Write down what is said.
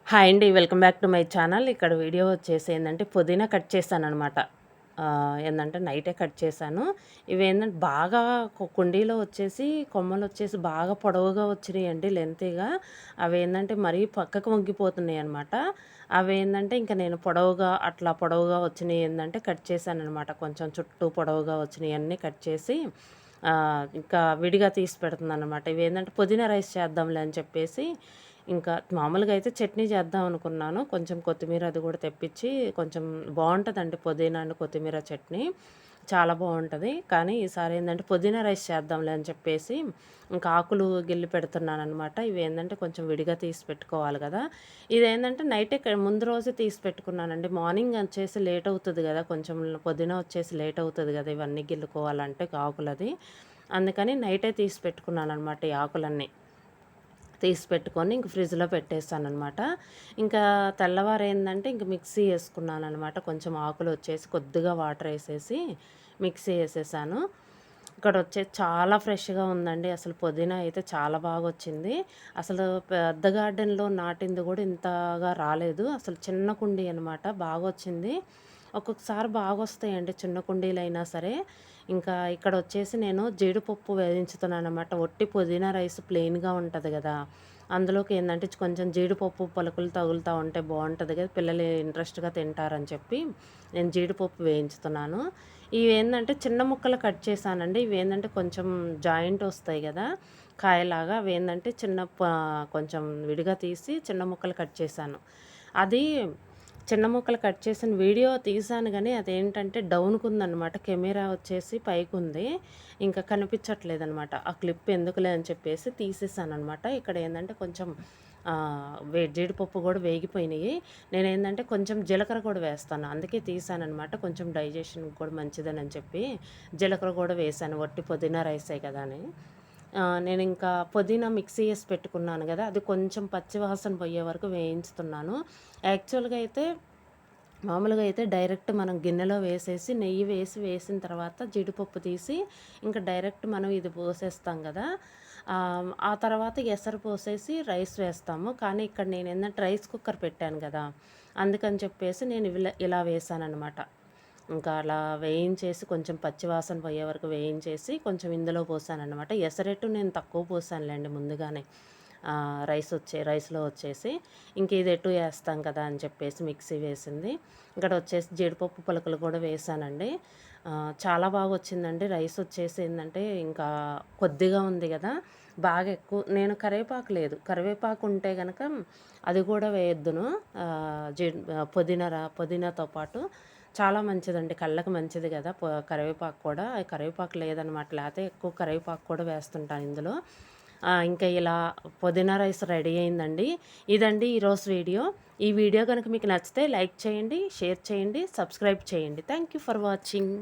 Hi అండి. Welcome back to my channel. ఇక్కడ video వచ్చేసి ఏందంటే పుదీనా కట్ చేశాననమాట. ఏందంటే నైటే కట్ చేశాను. ఇవేందంటే బాగా కుండీలో వచ్చేసి కొమ్మలొచ్చేసి బాగా పొడవుగా వచ్చినాయండి లెంతీగా. అవేందంటే మరీ పక్కకు వంగిపోతున్నాయనమాట. అవేందంటే ఇంక నేను పొడవుగా వచ్చినయి ఏందంటే కట్ చేశాననమాట. కొంచెం చుట్టూ పొడవుగా వచ్చినయన్నీ కట్ చేసి ఇంకా విడిగా తీసి పెడుతున్నాననమాట. ఇవేందంటే పుదీనా రైస్ చేద్దాంలే అని చెప్పేసి ఇంకా మామూలుగా అయితే చట్నీ చేద్దాం అనుకున్నాను. కొంచెం కొత్తిమీర అది కూడా తెప్పించి కొంచెం బావుంటదండి పుదీనా అండ్ కొత్తిమీర చట్నీ. చాలా బావుంటది. కానీ ఈసారి ఏందంటే పుదీనా రైస్ చేద్దాంలే అని చెప్పేసి ఇంకా ఆకులు గిల్లి పెడుతున్నాననమాట. ఇవేందంటే కొంచెం విడిగా తీసి పెట్టుకోవాలి గదా! ఇదేందంటే నైటే ముందు రోజే తీసి పెట్టుకున్నానండి. మార్నింగ్ వచ్చేసి లేట్ అవుతది గదా! కొంచెం పుదీనా వచ్చేసి లేట్ అవుతది గదా! ఇవన్నీ గిల్లుకోవాలంటే ఆకులది. అందుకని నైటే తీసి పెట్టుకున్నాననమాట ఈ ఆకులన్నీ. తీసి పెట్టుకొని ఇంక ఫ్రిడ్జ్‌లో పెట్టేసాననమాట. ఇంకా తెల్లవారేందంటే ఇంక మిక్సీ యేసుకున్నాననమాట. కొంచెం ఆకులొచ్చేసి కొద్దిగా వాటరేసేసి మిక్సీ యేసేసాను. ఇక్కడొచ్చేసి చాలా ఫ్రెష్‌గా ఉందండి. అసలు పుదీనా అయితే చాలా బాగొచ్చింది. అసలు పెద్ద గార్డెన్‌లో నాటింది గూడా ఇంతగా రాలేదు. అసలు చిన్న కుండీ అనమాట. బాగొచ్చింది. ఒక్కొక్కసారి బాగొస్తాయండి చిన్న కుండీలైనా సరే. ఇంకా ఇక్కడొచ్చేసి నేను జీడిపప్పు వేయించుతున్నాననమాట. ఒట్టి పుదీనా రైస్ ప్లెయిన్‌గా ఉంటది గదా! అందులోకి ఏందంటే కొంచెం జీడిపప్పు పలుకులు తగులుతా ఉంటే బావుంటది గదా! పిల్లలు ఇంట్రెస్ట్‌గా తింటారని చెప్పి నేను జీడిపప్పు వేయించుతున్నాను. ఇవేందంటే చిన్న ముక్కలు కట్ చేశానండి. ఇవేందంటే కొంచెం జాయింట్ ఒస్తాయి గదా! కాయలాగా అవేందంటే కొంచెం విడిగా తీసి చిన్న ముక్కలు కట్ చేశాను. అది చిన్న ముక్కలు కట్ చేసిన వీడియో తీశాను గానీ, అదేంటంటే డౌన్‌కుందనమాట. కెమెరా వచ్చేసి పైకుంది. ఇంకా కనిపించట్లేదనమాట. ఆ క్లిప్ ఎందుకులే అని చెప్పేసి తీసేసాననమాట. ఇక్కడేందంటే కొంచెం జీడిపప్పు గూడా వేగిపోయినియి. నేనేందంటే కొంచెం జీలకర్ర కూడా వేస్తాను. అందుకే తీశాననమాట. కొంచెం డైజెషన్‌కి కూడా మంచిదనని చెప్పి జీలకర్ర గూడా వేశాను. వట్టి పుదీనా రైసే కదా అని. నేనింకా పుదీనా మిక్సీ ఏసి పెట్టుకున్నాను గదా! అది కొంచెం పచ్చి వాసన పోయే వరకు వేయించుతున్నాను. యాక్చువల్‌గా అయితే మామూలుగా అయితే డైరెక్ట్ మనం గిన్నెలో వేసేసి నెయ్యి వేసిన తర్వాత జీడిపప్పు తీసి ఇంకా డైరెక్ట్ మనం ఇది పోసేస్తాం కదా! ఆ తర్వాత ఎసరు పోసేసి రైస్ వేస్తాము. కానీ ఇక్కడ నేనేందంటే రైస్ కుక్కర్ పెట్టాను కదా! అందుకని చెప్పేసి నేను ఇలా వేశాననమాట. ఇంకా అలా వేయించేసి కొంచెం పచ్చి వాసన పోయే వరకు వేయించేసి కొంచెం ఇందులో పోసాననమాట. ఎసరెట్టు నేను తక్కువ పోసానులెండి ముందుగానే. రైస్‌లో వచ్చేసి ఇంక ఇది ఎటు ఏస్తాం కదా అని చెప్పేసి మిక్సీ వేసింది. ఇక్కడ వచ్చేసి జీడిపప్పు పలుకులు కూడా వేశానండి. చాలా బాగొచ్చిందండి. రైస్ వచ్చేసి ఏందంటే ఇంకా కొద్దిగా ఉంది గదా! బాగా ఎక్కువ నేను కరివేపాకు ఉంటే గనక అది కూడా వేయొద్దును. పుదీనాతో పాటు చాలా మంచిదండి. కళ్ళకి మంచిది గదా! కరివేపాకు కూడా. కరివేపాకు లేదనమాట. లేతే ఎక్కువ కరివేపాకు కూడా వేస్తుంటాను ఇందులో. ఇంకా ఇలా పుదీనా రైస్ రెడీ అయిందండి. ఇదండి ఈరోజు వీడియో. ఈ వీడియో గనుక మీకు నచ్చితే లైక్ చేయండి, షేర్ చేయండి, సబ్స్క్రైబ్ చేయండి. Thank you for watching.